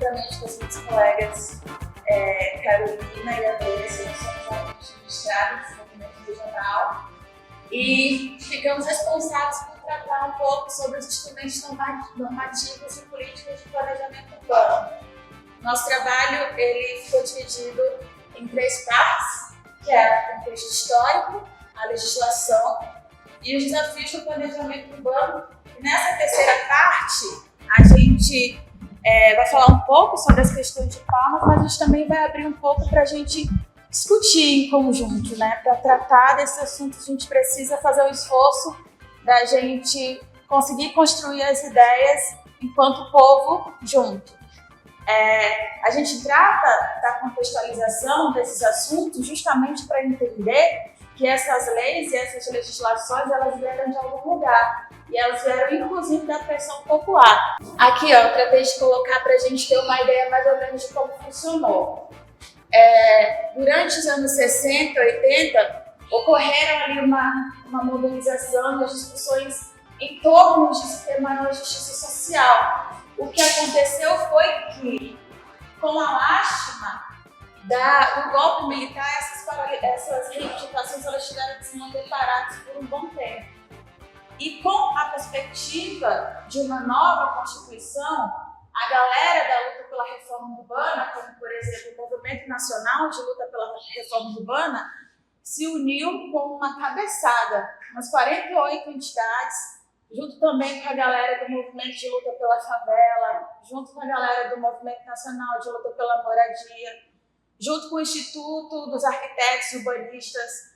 juntamente com as minhas colegas Carolina e Andressa, nós somos alunos de mestrado em desenvolvimento regional e ficamos responsáveis por tratar um pouco sobre os instrumentos normativos e políticas de planejamento urbano. Nosso trabalho ele foi dividido em 3 partes, que é o contexto histórico, a legislação e os desafios do planejamento urbano. E nessa terceira parte, a gente vai falar um pouco sobre as questões de Palmas, mas a gente também vai abrir um pouco para a gente discutir em conjunto, né? Para tratar desse assunto, a gente precisa fazer o esforço da gente conseguir construir as ideias enquanto povo junto. A gente trata da contextualização desses assuntos justamente para entender que essas leis e essas legislações, elas vieram de algum lugar. E elas vieram, inclusive, da pressão popular. Aqui, ó, eu tratei de colocar para a gente ter uma ideia mais ou menos de como funcionou. Durante os anos 60, 80, ocorreram ali uma mobilização e as discussões em torno de se ter maior justiça social. O que aconteceu foi que, com a lástima do golpe militar, essas reivindicações elas tiveram que se manter paradas por um bom tempo. E com a perspectiva de uma nova Constituição, a galera da luta pela reforma urbana, como por exemplo o Movimento Nacional de Luta pela Reforma Urbana, se uniu com uma cabeçada, umas 48 entidades, junto também com a galera do Movimento de Luta pela Favela, junto com a galera do Movimento Nacional de Luta pela Moradia, junto com o Instituto dos Arquitetos Urbanistas,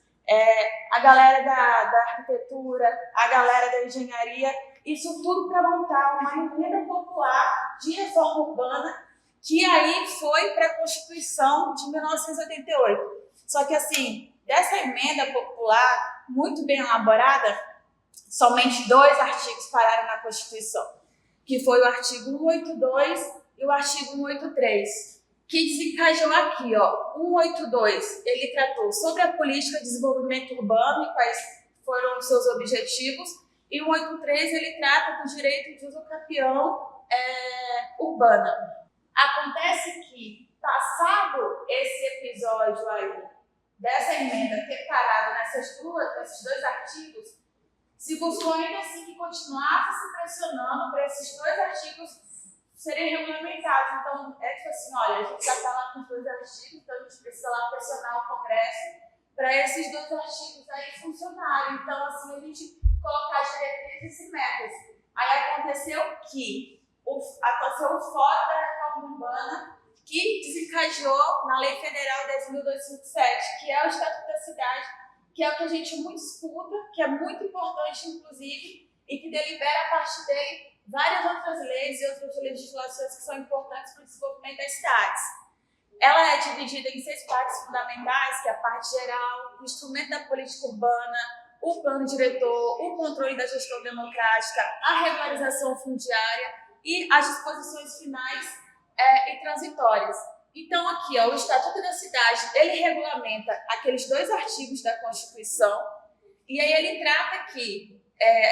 a galera da arquitetura, a galera da engenharia, isso tudo para montar uma emenda popular de reforma urbana que aí foi para a Constituição de 1988. Só que assim, dessa emenda popular muito bem elaborada, somente 2 artigos pararam na Constituição, que foi o artigo 182 e o artigo 183. Que desencajou aqui, ó, 182, ele tratou sobre a política de desenvolvimento urbano e quais foram os seus objetivos, e o 183 ele trata do direito de uso capião urbana. Acontece que, passado esse episódio aí, dessa emenda ter parado nesses 2 artigos, se buscou ainda assim que continuasse se pressionando para esses 2 artigos serem regulamentados. Então, tipo assim, olha, a gente já está lá com os 2 artigos, então a gente precisa lá pressionar o Congresso para esses 2 artigos aí funcionarem. Então, assim, a gente colocar diretrizes e metas. Aí aconteceu aconteceu o Fórum da Reforma Urbana, que desencadeou na Lei Federal 10.257, que é o Estatuto da Cidade, que é o que a gente muito escuta, que é muito importante, inclusive, e que delibera a partir dele várias outras leis e outras legislações que são importantes para o desenvolvimento das cidades. Ela é dividida em 6 partes fundamentais, que é a parte geral, o instrumento da política urbana, o plano diretor, o controle da gestão democrática, a regularização fundiária e as disposições finais e transitórias. Então aqui, ó, o Estatuto da Cidade, ele regulamenta aqueles 2 artigos da Constituição e aí ele trata que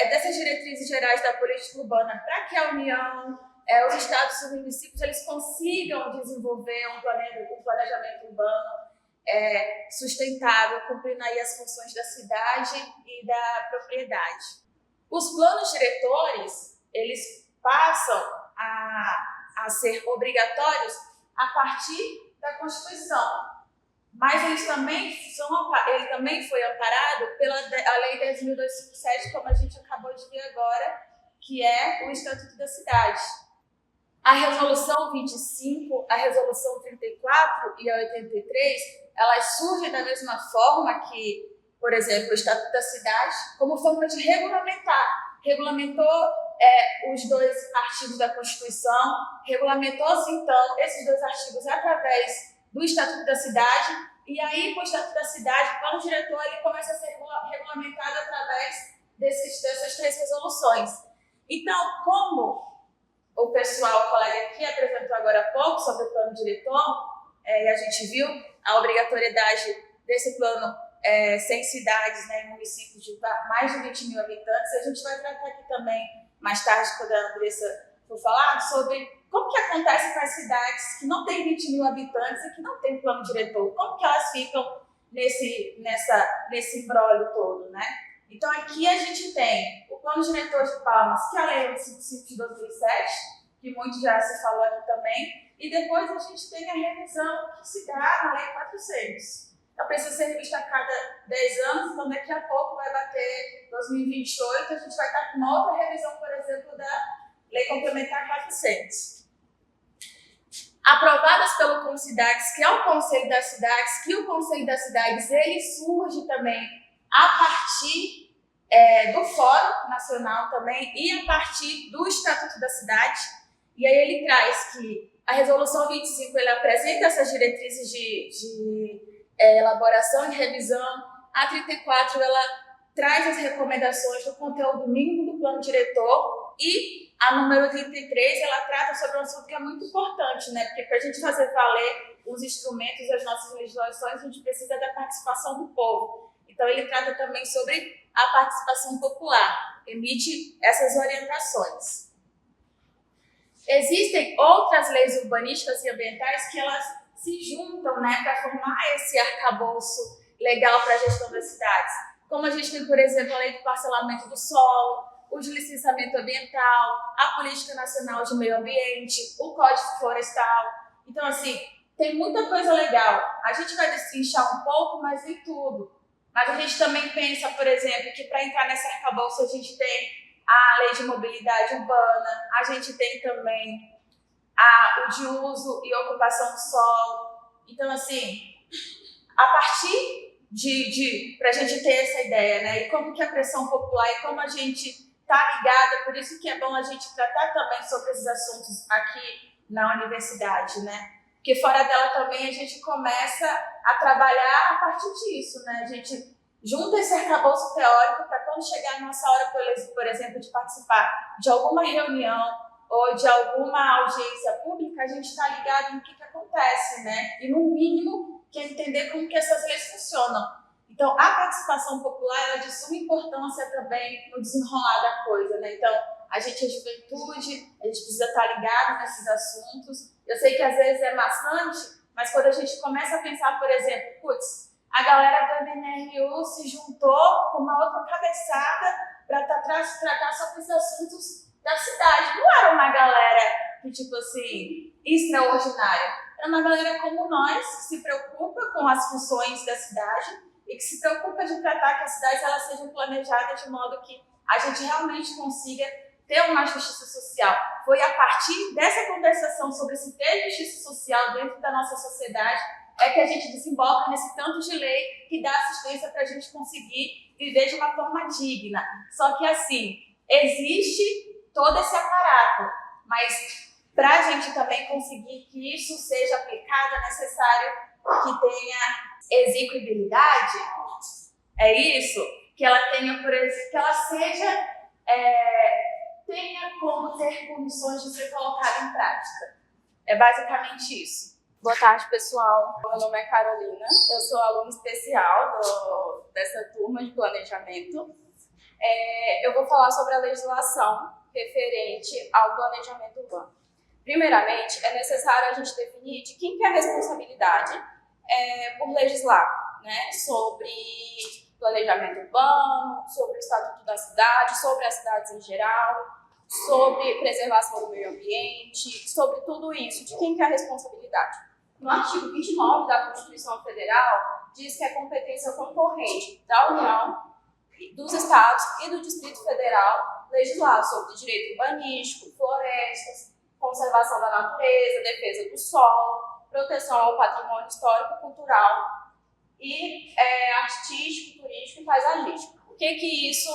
dessas diretrizes gerais da política urbana para que a União, os estados e os municípios eles consigam desenvolver um planejamento urbano sustentável, cumprindo aí as funções da cidade e da propriedade. Os planos diretores, eles passam a ser obrigatórios a partir da Constituição. Mas ele também foi amparado pela Lei 10.257, como a gente acabou de ver agora, que é o Estatuto da Cidade. A Resolução 25, a Resolução 34 e a 83, elas surgem da mesma forma que, por exemplo, o Estatuto da Cidade, como forma de regulamentar. Regulamentou os 2 artigos da Constituição, regulamentou-se, então, esses 2 artigos através do Estatuto da Cidade, e aí, com o Estatuto da Cidade, o plano diretor ele começa a ser regulamentado através dessas 3 resoluções. Então, como o colega aqui apresentou agora há pouco sobre o plano diretor, e a gente viu a obrigatoriedade desse plano sem cidades, né, em municípios de mais de 20 mil habitantes, a gente vai tratar aqui também, mais tarde, quando a Andressa for falar, sobre como que acontece com as cidades que não têm 20 mil habitantes e que não têm plano diretor? Como que elas ficam nesse imbróglio todo, né? Então aqui a gente tem o plano diretor de Palmas, que é a Lei 855 de 2007, que muito já se falou aqui também, e depois a gente tem a revisão que se dá na Lei 400. Então precisa ser revista a cada 10 anos, então daqui a pouco vai bater 2028, a gente vai estar com uma outra revisão, por exemplo, da Lei Complementar 400. Aprovadas pelo Considax, que é o Conselho das Cidades, que o Conselho das Cidades ele surge também a partir do Fórum Nacional também e a partir do Estatuto da Cidade. E aí ele traz que a Resolução 25 ele apresenta essas diretrizes de elaboração e revisão. A 34 ela traz as recomendações do conteúdo mínimo do plano diretor e a número 33 ela trata sobre um assunto que é muito importante, né? Porque para a gente fazer valer os instrumentos e as nossas legislações, a gente precisa da participação do povo. Então ele trata também sobre a participação popular, emite essas orientações. Existem outras leis urbanísticas e ambientais que elas se juntam, né, para formar esse arcabouço legal para a gestão das cidades. Como a gente tem, por exemplo, a lei do parcelamento do solo, o de licenciamento ambiental, a Política Nacional de Meio Ambiente, o Código Florestal. Então, assim, tem muita coisa legal. A gente vai destrinchar um pouco, mas nem tudo. Mas a gente também pensa, por exemplo, que para entrar nesse arcabouço a gente tem a Lei de Mobilidade Urbana, a gente tem também o de uso e ocupação do solo. Então, assim, a partir para a gente ter essa ideia, né? E como que a pressão popular e como a gente está ligada, por isso que é bom a gente tratar também sobre esses assuntos aqui na universidade, né? Porque fora dela também a gente começa a trabalhar a partir disso, né? A gente junta esse arcabouço teórico para quando chegar a nossa hora, por exemplo, de participar de alguma reunião ou de alguma audiência pública, a gente está ligado no que acontece, né? E no mínimo que é entender como que essas leis funcionam. Então, a participação popular é de suma importância também no desenrolar da coisa, né? Então, a gente é juventude, a gente precisa estar ligado nesses assuntos. Eu sei que às vezes é maçante, mas quando a gente começa a pensar, por exemplo, putz, a galera do MNRU se juntou com uma outra cabeçada para tratar sobre os assuntos da cidade. Não era uma galera que, tipo assim, extraordinária. Era uma galera como nós, que se preocupa com as funções da cidade e que se preocupa de tratar que as cidades elas sejam planejadas de modo que a gente realmente consiga ter uma justiça social. Foi a partir dessa conversação sobre se ter justiça social dentro da nossa sociedade é que a gente desemboca nesse tanto de lei que dá assistência para a gente conseguir viver de uma forma digna. Só que assim, existe todo esse aparato, mas para a gente também conseguir que isso seja aplicado, é necessário que tenha execuibilidade, é isso? Que ela tenha, por exemplo, que ela seja, tenha como ter condições de ser colocada em prática. É basicamente isso. Boa tarde, pessoal. Meu nome é Carolina, eu sou aluna especial dessa turma de planejamento. Eu vou falar sobre a legislação referente ao planejamento urbano. Primeiramente, é necessário a gente definir de quem que é a responsabilidade por legislar, né, sobre planejamento urbano, sobre o Estatuto da Cidade, sobre as cidades em geral, sobre preservação do meio ambiente, sobre tudo isso, de quem que é a responsabilidade. No artigo 29 da Constituição Federal, diz que é competência concorrente da União, dos Estados e do Distrito Federal legislar sobre direito urbanístico, florestas, conservação da natureza, defesa do solo, proteção ao patrimônio histórico, cultural e artístico, turístico e paisagístico. O que isso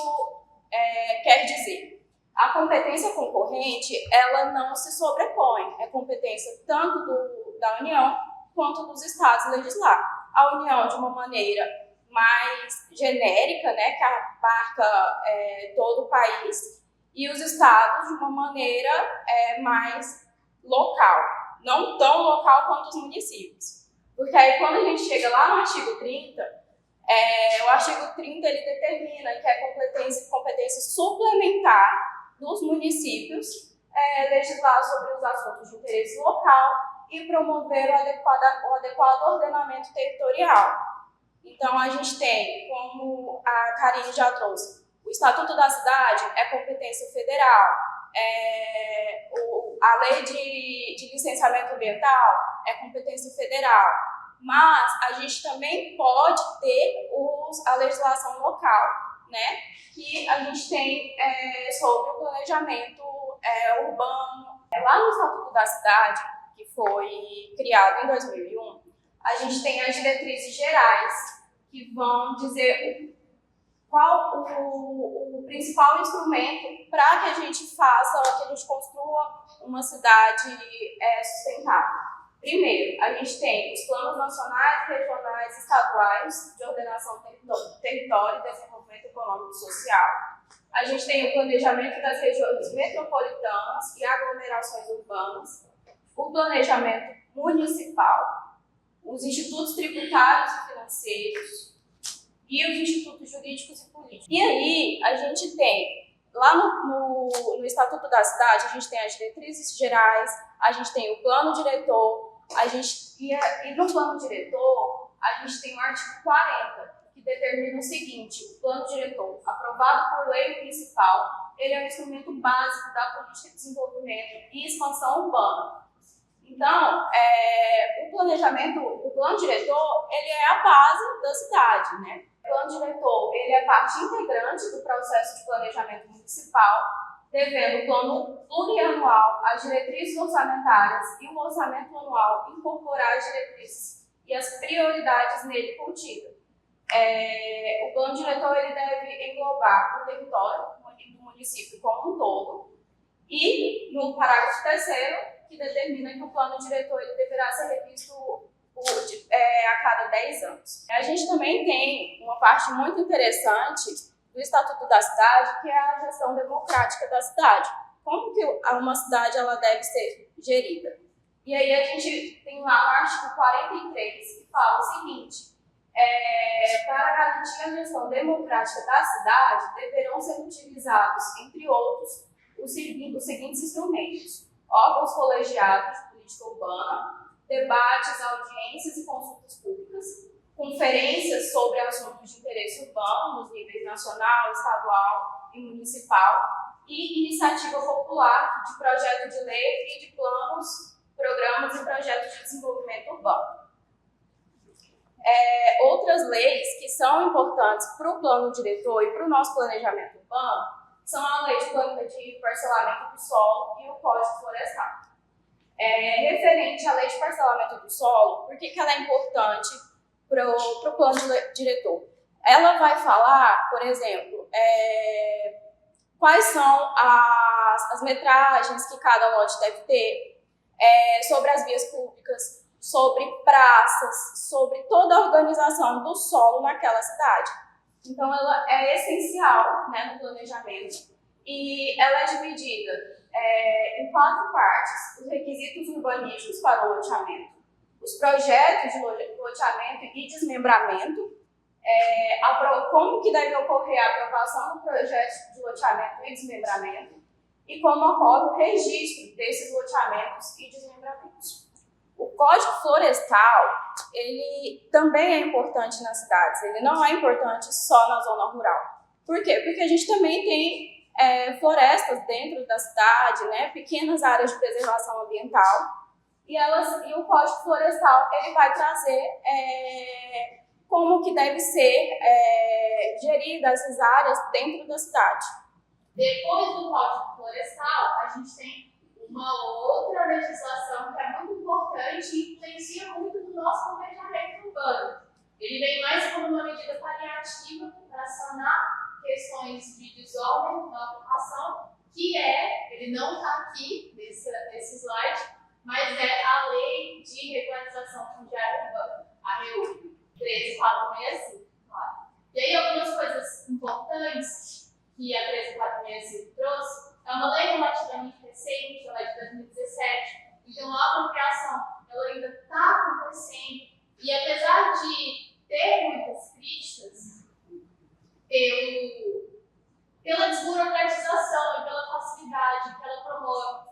quer dizer? A competência concorrente, ela não se sobrepõe, é competência tanto da União quanto dos Estados legislar. A União, de uma maneira mais genérica, né, que abarca todo o país, e os Estados, de uma maneira mais local, não tão local quanto os municípios. Porque aí, quando a gente chega lá no artigo 30, o artigo 30 ele determina que é competência suplementar dos municípios legislar sobre os assuntos de interesse local e promover o adequado ordenamento territorial. Então, a gente tem, como a Karine já trouxe, o Estatuto da Cidade é competência federal, a Lei de Licenciamento Ambiental é competência federal, mas a gente também pode ter a legislação local, né? Que a gente tem sobre o planejamento urbano. Lá no Estatuto da Cidade, que foi criado em 2001, a gente tem as diretrizes gerais, que vão dizer qual o principal instrumento para que a gente faça, que a gente construa uma cidade sustentável. Primeiro, a gente tem os planos nacionais, regionais e estaduais de ordenação do território e desenvolvimento econômico e social. A gente tem o planejamento das regiões metropolitanas e aglomerações urbanas, o planejamento municipal, os institutos tributários e financeiros e os institutos jurídicos e políticos. E aí, a gente tem, lá no Estatuto da Cidade, a gente tem as diretrizes gerais, a gente tem o plano diretor, e no plano diretor, a gente tem o artigo 40, que determina o seguinte: o plano diretor, aprovado por lei municipal, ele é um instrumento básico da política de desenvolvimento e expansão urbana. Então, o plano diretor, ele é a base da cidade, né? O plano diretor, ele é parte integrante do processo de planejamento municipal, devendo o plano plurianual, as diretrizes orçamentárias e o orçamento anual incorporar as diretrizes e as prioridades nele contidas. O plano diretor, ele deve englobar o território do município como um todo, e no parágrafo 3º, que determina que o plano diretor ele deverá ser revisto a cada 10 anos. A gente também tem uma parte muito interessante do Estatuto da Cidade, que é a gestão democrática da cidade. Como que uma cidade ela deve ser gerida? E aí a gente tem lá no artigo 43, que fala o seguinte: para garantir a gestão democrática da cidade, deverão ser utilizados, entre outros, os seguintes instrumentos: órgãos colegiados de política urbana, debates, audiências e consultas públicas, conferências sobre assuntos de interesse urbano nos níveis nacional, estadual e municipal, e iniciativa popular de projeto de lei e de planos, programas e projetos de desenvolvimento urbano. Outras leis que são importantes para o plano diretor e para o nosso planejamento urbano são a Lei de Parcelamento do Solo e o Código Florestal. Referente à Lei de Parcelamento do Solo, por que ela é importante para o plano diretor? Ela vai falar, por exemplo, quais são as metragens que cada lote deve ter, sobre as vias públicas, sobre praças, sobre toda a organização do solo naquela cidade. Então, ela é essencial, né, no planejamento, e ela é dividida em 4 partes: os requisitos urbanísticos para o loteamento, os projetos de loteamento e desmembramento, como que deve ocorrer a aprovação do projeto de loteamento e desmembramento, e como ocorre o registro desses loteamentos e desmembramentos. O Código Florestal, ele também é importante nas cidades, ele não é importante só na zona rural. Por quê? Porque a gente também tem florestas dentro da cidade, né, pequenas áreas de preservação ambiental, e o Código Florestal ele vai trazer como que deve ser geridas essas áreas dentro da cidade. Depois do Código Florestal, a gente tem uma outra legislação que é muito importante e influencia muito no nosso planejamento urbano. Ele vem mais como uma medida paliativa para sanar questões de desordem na ocupação, que ele não está aqui nesse slide, mas é a Lei de Regularização Fundiária Urbana, a REURB 13465. Claro. E aí algumas coisas importantes que a 13465 trouxe: é uma lei relativamente recente, ela é de 2017, então a apropriação ela ainda está acontecendo, e apesar de ter muitas críticas pela desburocratização e pela facilidade que ela promove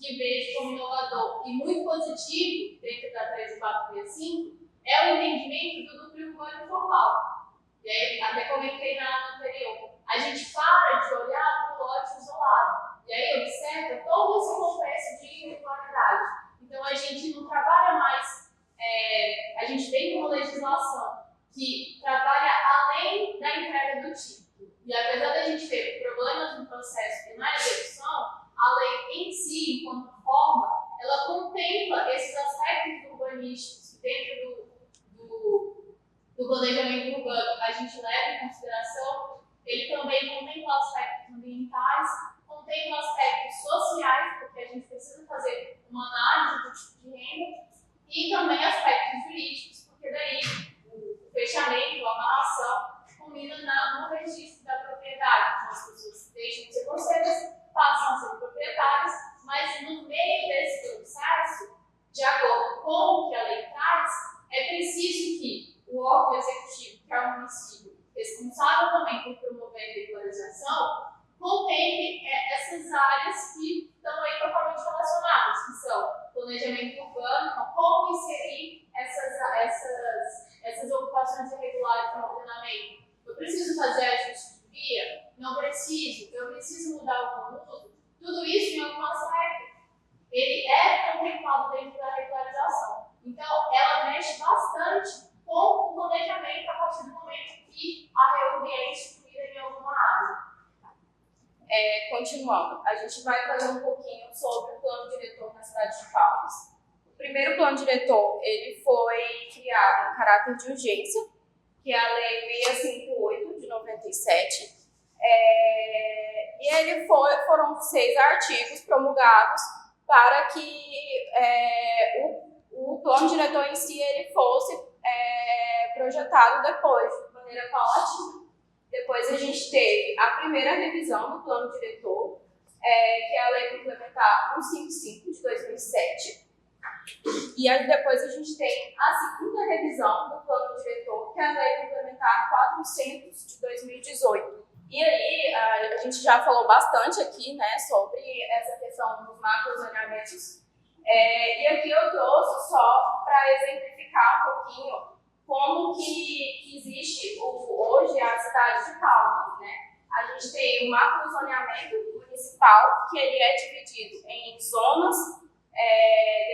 que vejo como inovador e muito positivo dentro da 13465 é o entendimento do núcleo urbano informal. E aí, até comentei na aula anterior, a gente para de olhar para o lote isolado e aí observa todo esse contexto de irregularidade. Então, a gente não trabalha mais, a gente tem uma legislação que trabalha além da entrega do título. E apesar da gente ter problemas no processo e na execução, a lei em si, enquanto forma, ela contempla esses aspectos urbanísticos que dentro do planejamento urbano a gente leva em consideração. Ele também contempla aspectos ambientais, contempla aspectos sociais, porque a gente precisa fazer uma análise do tipo de renda, e também aspectos jurídicos, porque daí o fechamento, a amarração, combina no registro da propriedade. Então, as pessoas deixam de ser conceitas, passam a ser proprietárias, mas no meio desse processo, de acordo com o que a lei traz, é preciso que o órgão executivo, que é o município, responsável também por promover a regularização, contemple essas áreas que estão aí totalmente relacionadas, que são planejamento urbano, então como inserir essas ocupações irregulares no ordenamento. Eu preciso fazer ajuste de via? Não preciso. Eu preciso mudar o conduto? Tudo isso em algum aspecto. Ele é contemplado dentro da regularização. Então, ela mexe bastante com o planejamento a partir do momento que a REURB é instituída em alguma área. Continuando, a gente vai fazer um pouquinho sobre o plano diretor na cidade de Palmas. O primeiro plano diretor, ele foi criado em caráter de urgência, que é a Lei 658 de 97, e ele foram 6 artigos promulgados para que o plano diretor em si ele fosse projetado depois, de maneira paulatina. Depois a gente teve a primeira revisão do plano diretor, que é a Lei Complementar 155 de 2007. E aí depois a gente tem a segunda revisão do plano diretor, que é a Lei Complementar 400 de 2018. E aí a gente já falou bastante aqui, né, sobre essa questão dos macrozoneamentos. E aqui eu trouxe só para exemplificar um pouquinho como que existe hoje a cidade de Palmas, né? A gente tem o macrozoneamento municipal, que ele é dividido em zonas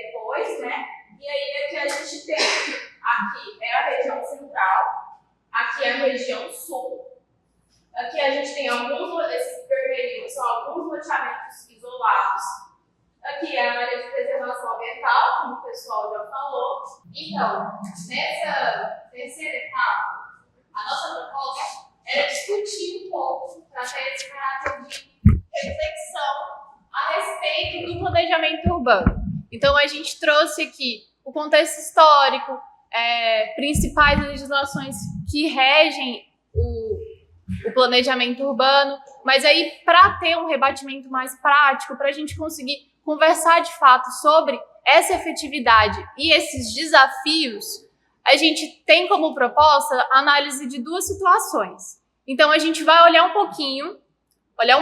depois, né? E aí aqui a gente tem, aqui é a região central, aqui é a região sul, aqui a gente tem esses vermelhinhos são alguns loteamentos isolados, aqui é a área de preservação ambiental, como o pessoal já falou. Então, nessa terceira etapa, a nossa proposta era discutir um pouco, para ter esse caráter de reflexão a respeito do planejamento urbano. Então, a gente trouxe aqui o contexto histórico, principais legislações que regem o planejamento urbano, mas aí, para ter um rebatimento mais prático, para a gente conseguir conversar de fato sobre essa efetividade e esses desafios, a gente tem como proposta a análise de 2 situações. Então, a gente vai olhar um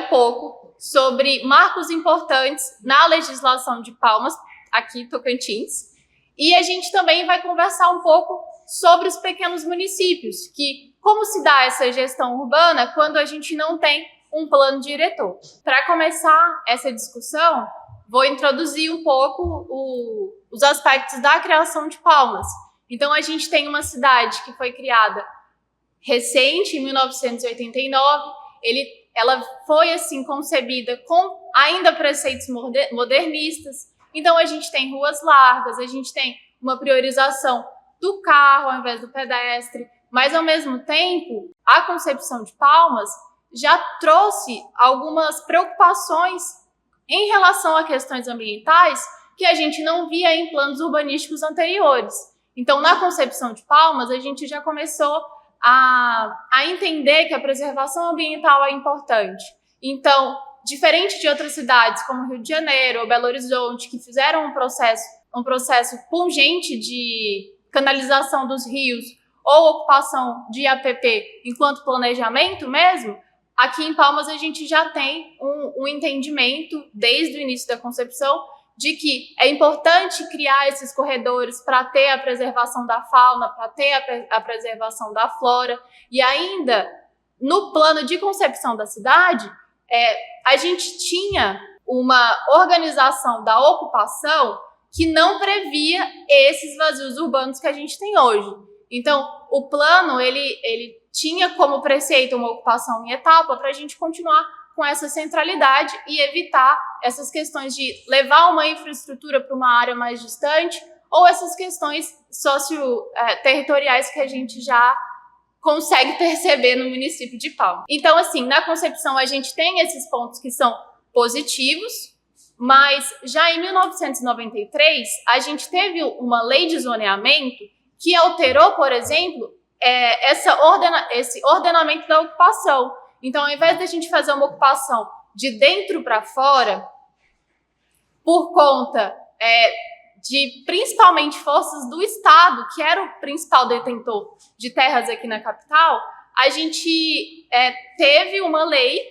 pouco sobre marcos importantes na legislação de Palmas, aqui Tocantins, e a gente também vai conversar um pouco sobre os pequenos municípios, que como se dá essa gestão urbana quando a gente não tem um plano diretor. Para começar essa discussão, vou introduzir um pouco os aspectos da criação de Palmas. Então, a gente tem uma cidade que foi criada recente, em 1989. Ela foi, assim, concebida com ainda preceitos modernistas. Então, a gente tem ruas largas, a gente tem uma priorização do carro ao invés do pedestre, mas, ao mesmo tempo, a concepção de Palmas já trouxe algumas preocupações em relação a questões ambientais que a gente não via em planos urbanísticos anteriores. Então, na concepção de Palmas, a gente já começou a entender que a preservação ambiental é importante. Então, diferente de outras cidades como Rio de Janeiro ou Belo Horizonte, que fizeram um processo pungente de canalização dos rios ou ocupação de APP enquanto planejamento mesmo, aqui em Palmas a gente já tem um entendimento, desde o início da concepção, de que é importante criar esses corredores para ter a preservação da fauna, para ter a preservação da flora. E ainda, no plano de concepção da cidade, a gente tinha uma organização da ocupação que não previa esses vazios urbanos que a gente tem hoje. Então, o plano, ele tinha como preceito uma ocupação em etapa para a gente continuar com essa centralidade e evitar essas questões de levar uma infraestrutura para uma área mais distante ou essas questões socio-territoriais que a gente já consegue perceber no município de Palmas. Então, assim, na concepção a gente tem esses pontos que são positivos, mas já em 1993 a gente teve uma lei de zoneamento que alterou, por exemplo, esse ordenamento da ocupação. Então, ao invés de a gente fazer uma ocupação de dentro para fora, por conta de principalmente forças do Estado, que era o principal detentor de terras aqui na capital, a gente teve uma lei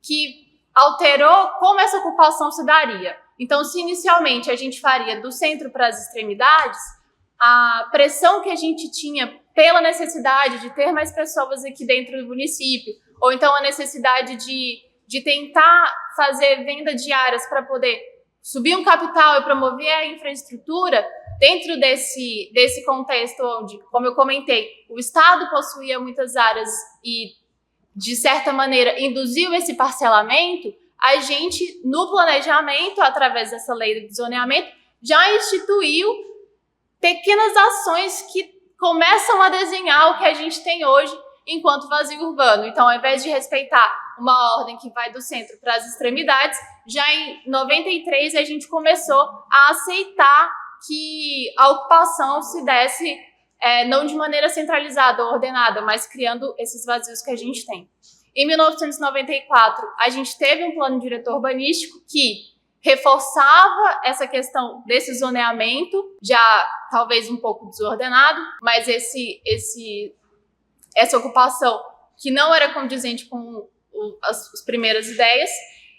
que alterou como essa ocupação se daria. Então, se inicialmente a gente faria do centro para as extremidades, a pressão que a gente tinha pela necessidade de ter mais pessoas aqui dentro do município, ou então a necessidade de tentar fazer venda de áreas para poder subir um capital e promover a infraestrutura, dentro desse contexto onde, como eu comentei, o Estado possuía muitas áreas e, de certa maneira, induziu esse parcelamento, a gente, no planejamento, através dessa lei de zoneamento, já instituiu pequenas ações que começam a desenhar o que a gente tem hoje enquanto vazio urbano. Então, ao invés de respeitar uma ordem que vai do centro para as extremidades, já em 93 a gente começou a aceitar que a ocupação se desse não de maneira centralizada ou ordenada, mas criando esses vazios que a gente tem. Em 1994, a gente teve um plano diretor urbanístico que reforçava essa questão desse zoneamento, já talvez um pouco desordenado, mas essa ocupação que não era condizente com as primeiras ideias.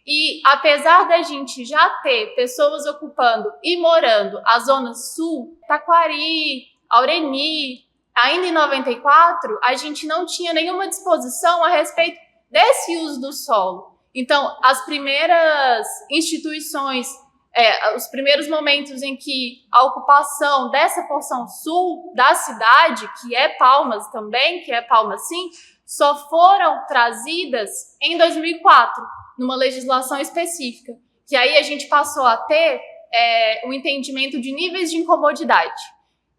E apesar da gente já ter pessoas ocupando e morando a zona sul, Taquari, Aureni, ainda em 94, a gente não tinha nenhuma disposição a respeito desse uso do solo. Então, as primeiras instituições, os primeiros momentos em que a ocupação dessa porção sul da cidade, que é Palmas também, que é Palmas sim, só foram trazidas em 2004, numa legislação específica, que aí a gente passou a ter o entendimento de níveis de incomodidade.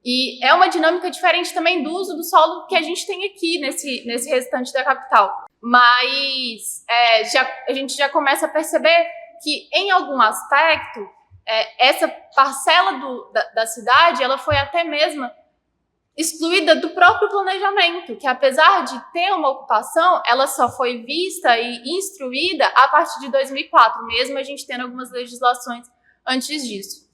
E é uma dinâmica diferente também do uso do solo que a gente tem aqui nesse restante da capital. Mas a gente já começa a perceber que, em algum aspecto, essa parcela da cidade ela foi até mesmo excluída do próprio planejamento, que apesar de ter uma ocupação, ela só foi vista e instruída a partir de 2004, mesmo a gente tendo algumas legislações antes disso.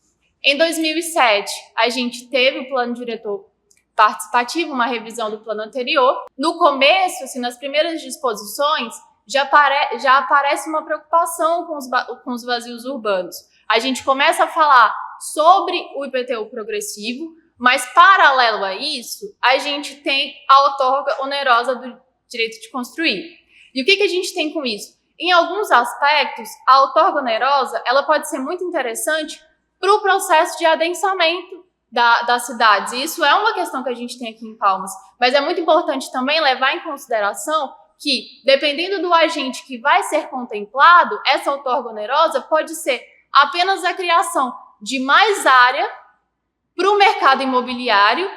Em 2007, a gente teve o plano diretor participativo, uma revisão do plano anterior. No começo, assim, nas primeiras disposições, já aparece uma preocupação com os vazios urbanos. A gente começa a falar sobre o IPTU progressivo, mas, paralelo a isso, a gente tem a outorga onerosa do direito de construir. E o que a gente tem com isso? Em alguns aspectos, a outorga onerosa ela pode ser muito interessante para o processo de adensamento das cidades. E isso é uma questão que a gente tem aqui em Palmas. Mas é muito importante também levar em consideração que, dependendo do agente que vai ser contemplado, essa outorga onerosa pode ser apenas a criação de mais área para o mercado imobiliário,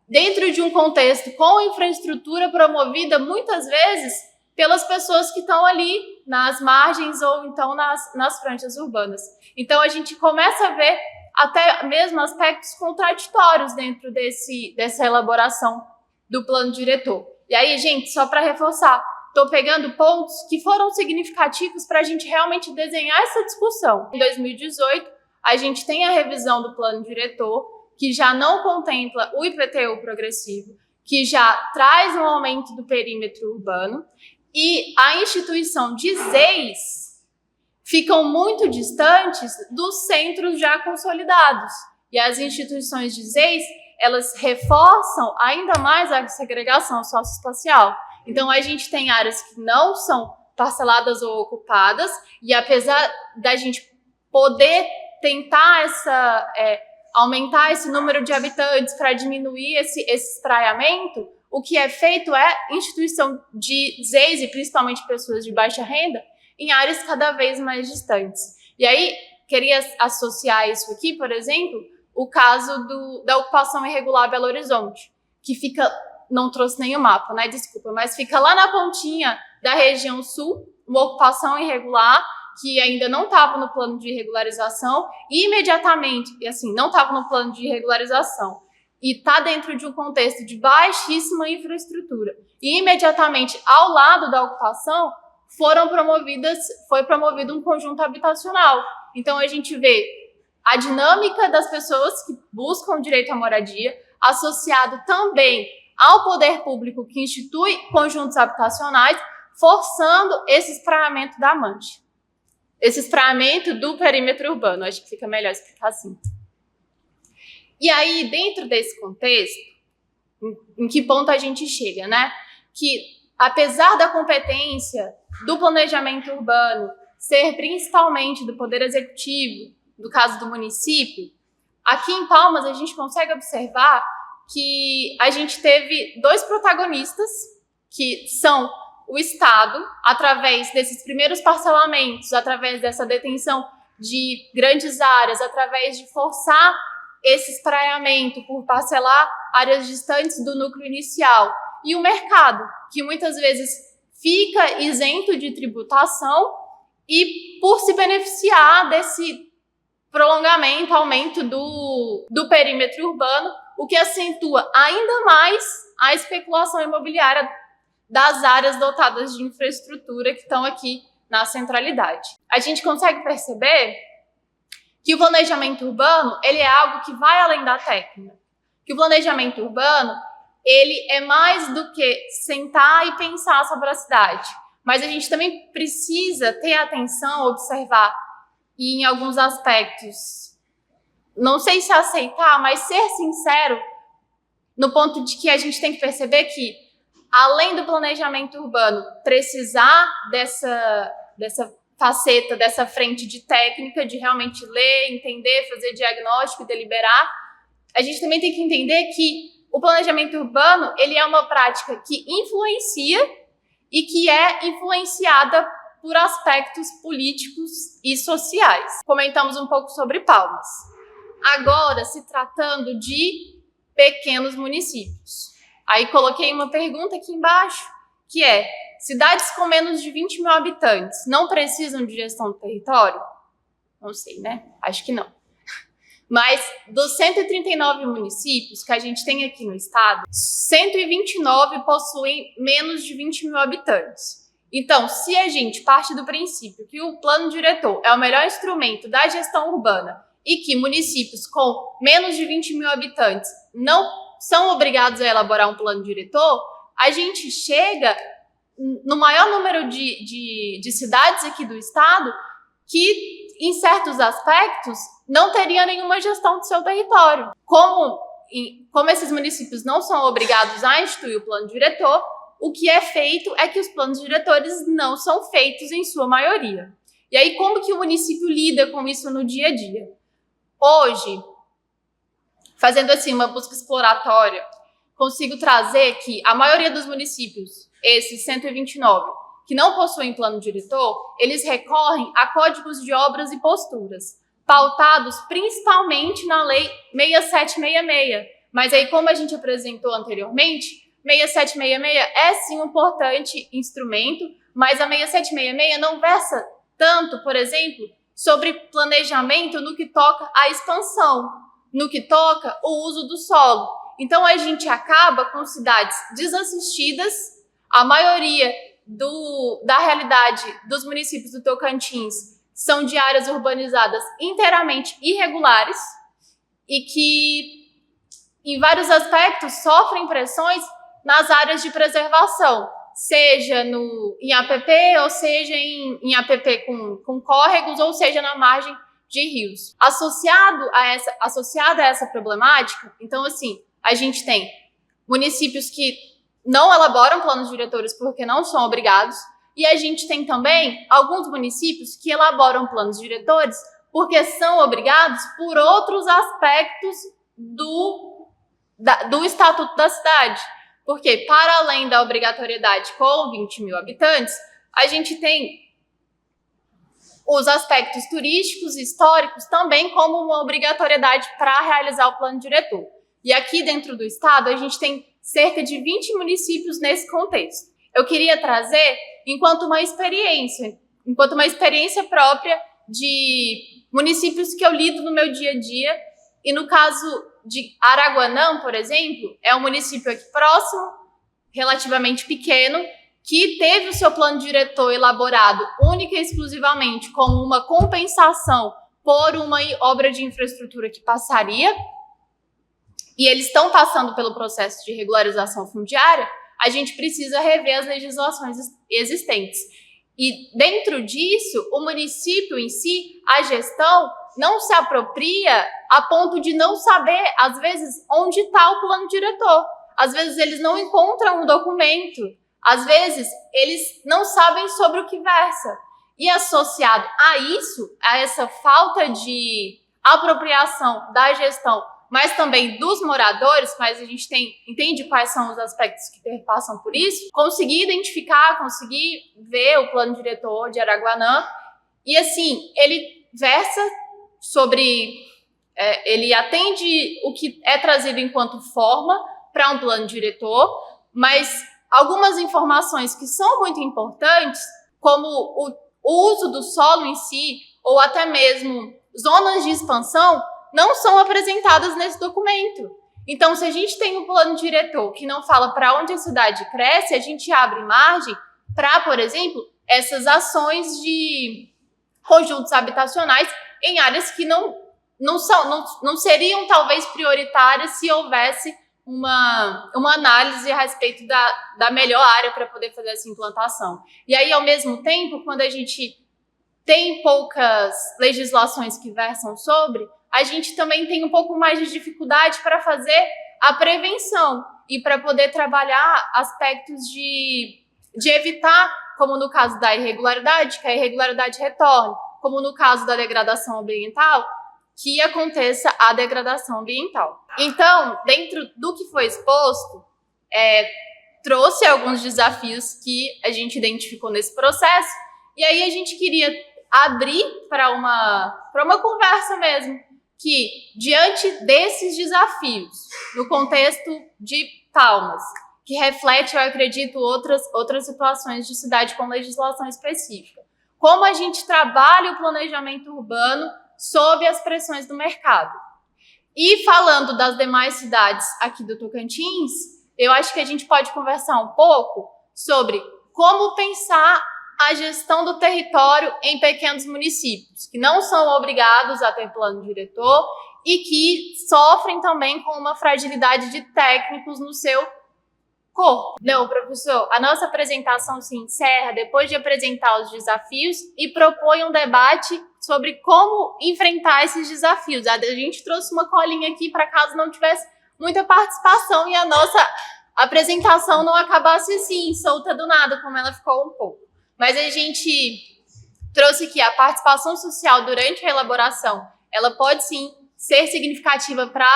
dentro de um contexto com infraestrutura promovida muitas vezes pelas pessoas que estão ali nas margens ou então nas franjas urbanas. Então a gente começa a ver até mesmo aspectos contraditórios dentro dessa elaboração do plano diretor. E aí, gente, só para reforçar, estou pegando pontos que foram significativos para a gente realmente desenhar essa discussão. Em 2018, a gente tem a revisão do plano diretor, que já não contempla o IPTU progressivo, que já traz um aumento do perímetro urbano, e a instituição de ZEIs, ficam muito distantes dos centros já consolidados. E as instituições de ZEIS, elas reforçam ainda mais a segregação socioespacial. Então, a gente tem áreas que não são parceladas ou ocupadas, e apesar da gente poder tentar aumentar esse número de habitantes para diminuir esse espraiamento, o que é feito é instituição de ZEIS, e principalmente pessoas de baixa renda, em áreas cada vez mais distantes. E aí, queria associar isso aqui, por exemplo, o caso da ocupação irregular Belo Horizonte, que fica, não trouxe nenhum mapa, né, desculpa, mas fica lá na pontinha da região sul, uma ocupação irregular, que ainda não estava no plano de regularização, e imediatamente, e assim, não estava no plano de regularização, e está dentro de um contexto de baixíssima infraestrutura. E imediatamente ao lado da ocupação foi promovido um conjunto habitacional. Então a gente vê a dinâmica das pessoas que buscam direito à moradia, associado também ao poder público que institui conjuntos habitacionais, forçando esse espraiamento da mancha. Esse espraiamento do perímetro urbano, acho que fica melhor explicar assim. E aí, dentro desse contexto, em que ponto a gente chega, né? Que, apesar da competência do planejamento urbano ser principalmente do Poder Executivo, no caso do município, aqui em Palmas a gente consegue observar que a gente teve dois protagonistas, que são o Estado, através desses primeiros parcelamentos, através dessa detenção de grandes áreas, através de forçar esse espraiamento por parcelar áreas distantes do núcleo inicial, e o mercado, que muitas vezes fica isento de tributação e por se beneficiar desse prolongamento, aumento do perímetro urbano, o que acentua ainda mais a especulação imobiliária das áreas dotadas de infraestrutura que estão aqui na centralidade. A gente consegue perceber que o planejamento urbano, ele é algo que vai além da técnica. Que o planejamento urbano, ele é mais do que sentar e pensar sobre a cidade. Mas a gente também precisa ter atenção, observar, e em alguns aspectos, não sei se aceitar, mas ser sincero no ponto de que a gente tem que perceber que, além do planejamento urbano precisar dessa faceta, dessa frente de técnica, de realmente ler, entender, fazer diagnóstico e deliberar, a gente também tem que entender que o planejamento urbano, ele é uma prática que influencia e que é influenciada por aspectos políticos e sociais. Comentamos um pouco sobre Palmas. Agora, se tratando de pequenos municípios. Aí coloquei uma pergunta aqui embaixo, que é: cidades com menos de 20 mil habitantes não precisam de gestão do território? Não sei, né? Acho que não. Mas dos 139 municípios que a gente tem aqui no estado, 129 possuem menos de 20 mil habitantes. Então, se a gente parte do princípio que o plano diretor é o melhor instrumento da gestão urbana e que municípios com menos de 20 mil habitantes não são obrigados a elaborar um plano diretor, a gente chega no maior número de cidades aqui do estado que, em certos aspectos, não teria nenhuma gestão do seu território. Como esses municípios não são obrigados a instituir o plano diretor, o que é feito é que os planos diretores não são feitos em sua maioria. E aí, como que o município lida com isso no dia a dia? Hoje, fazendo assim uma busca exploratória, consigo trazer que a maioria dos municípios, esses 129, que não possuem plano diretor, eles recorrem a códigos de obras e posturas, pautados principalmente na Lei 6766. Mas aí, como a gente apresentou anteriormente, 6766 é sim um importante instrumento, mas a 6766 não versa tanto, por exemplo, sobre planejamento no que toca à expansão, no que toca o uso do solo. Então a gente acaba com cidades desassistidas, a maioria da realidade dos municípios do Tocantins são de áreas urbanizadas inteiramente irregulares e que, em vários aspectos, sofrem pressões nas áreas de preservação, seja em APP, ou seja em APP com córregos, ou seja na margem de rios. Associado a essa problemática, então, assim, a gente tem municípios que não elaboram planos diretores porque não são obrigados, e a gente tem também alguns municípios que elaboram planos diretores porque são obrigados por outros aspectos do Estatuto da Cidade. Porque, para além da obrigatoriedade com 20 mil habitantes, a gente tem os aspectos turísticos e históricos também como uma obrigatoriedade para realizar o plano diretor. E aqui dentro do estado, a gente tem cerca de 20 municípios nesse contexto. Eu queria trazer enquanto uma experiência própria de municípios que eu lido no meu dia a dia. E no caso de Araguanã, por exemplo, é um município aqui próximo, relativamente pequeno, que teve o seu plano diretor elaborado única e exclusivamente como uma compensação por uma obra de infraestrutura que passaria, e eles estão passando pelo processo de regularização fundiária. A gente precisa rever as legislações existentes. E dentro disso, o município em si, a gestão, não se apropria a ponto de não saber, às vezes, onde está o plano diretor. Às vezes, eles não encontram um documento. Às vezes, eles não sabem sobre o que versa. E associado a isso, a essa falta de apropriação da gestão, mas também dos moradores, mas a gente entende quais são os aspectos que perpassam por isso, conseguir identificar, conseguir ver o plano diretor de Araguanã, e assim, ele versa sobre, ele atende o que é trazido enquanto forma para um plano diretor, mas algumas informações que são muito importantes, como o uso do solo em si, ou até mesmo zonas de expansão, não são apresentadas nesse documento. Então, se a gente tem um plano diretor que não fala para onde a cidade cresce, a gente abre margem para, por exemplo, essas ações de conjuntos habitacionais em áreas que não seriam talvez prioritárias se houvesse uma análise a respeito da melhor área para poder fazer essa implantação. E aí, ao mesmo tempo, quando a gente tem poucas legislações que versam sobre, a gente também tem um pouco mais de dificuldade para fazer a prevenção e para poder trabalhar aspectos de evitar, como no caso da irregularidade, que a irregularidade retorne, como no caso da degradação ambiental, que aconteça a degradação ambiental. Então, dentro do que foi exposto, trouxe alguns desafios que a gente identificou nesse processo, e aí a gente queria abrir para uma conversa mesmo, que, diante desses desafios, no contexto de Palmas, que reflete, eu acredito, outras situações de cidade com legislação específica, como a gente trabalha o planejamento urbano sob as pressões do mercado. E falando das demais cidades aqui do Tocantins, eu acho que a gente pode conversar um pouco sobre como pensar a gestão do território em pequenos municípios, que não são obrigados a ter plano diretor e que sofrem também com uma fragilidade de técnicos no seu corpo. Não, professor, a nossa apresentação se encerra depois de apresentar os desafios e propõe um debate sobre como enfrentar esses desafios. A gente trouxe uma colinha aqui para caso não tivesse muita participação e a nossa apresentação não acabasse assim, solta do nada, como ela ficou um pouco. Mas a gente trouxe que a participação social durante a elaboração, ela pode sim ser significativa para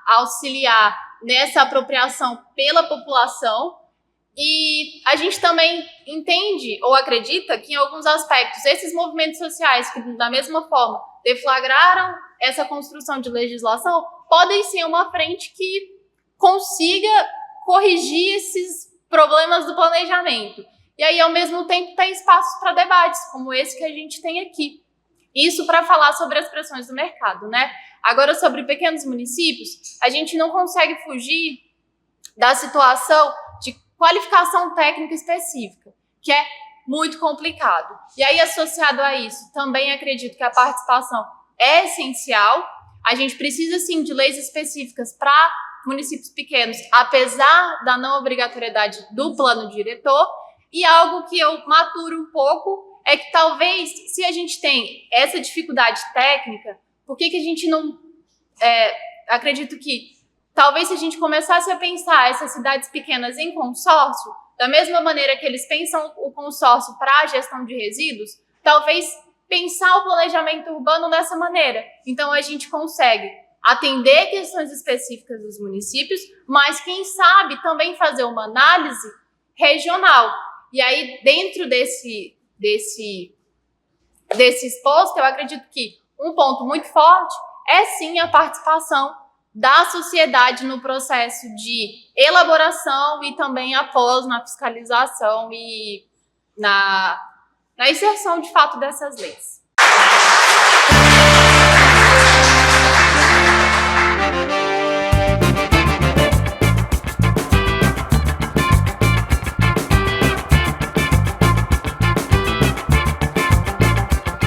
auxiliar nessa apropriação pela população, e a gente também entende ou acredita que em alguns aspectos esses movimentos sociais que da mesma forma deflagraram essa construção de legislação podem ser uma frente que consiga corrigir esses problemas do planejamento. E aí, ao mesmo tempo, tem espaços para debates, como esse que a gente tem aqui. Isso para falar sobre as pressões do mercado, né? Agora, sobre pequenos municípios, a gente não consegue fugir da situação de qualificação técnica específica, que é muito complicado. E aí, associado a isso, também acredito que a participação é essencial. A gente precisa, sim, de leis específicas para municípios pequenos, apesar da não obrigatoriedade do plano diretor. E algo que eu maturo um pouco é que talvez, se a gente tem essa dificuldade técnica, por que a gente não... acredito que talvez se a gente começasse a pensar essas cidades pequenas em consórcio, da mesma maneira que eles pensam o consórcio para a gestão de resíduos, talvez pensar o planejamento urbano dessa maneira. Então, a gente consegue atender questões específicas dos municípios, mas, quem sabe, também fazer uma análise regional. E aí, dentro desse exposto, eu acredito que um ponto muito forte é, sim, a participação da sociedade no processo de elaboração e também após na fiscalização e na inserção, de fato, dessas leis.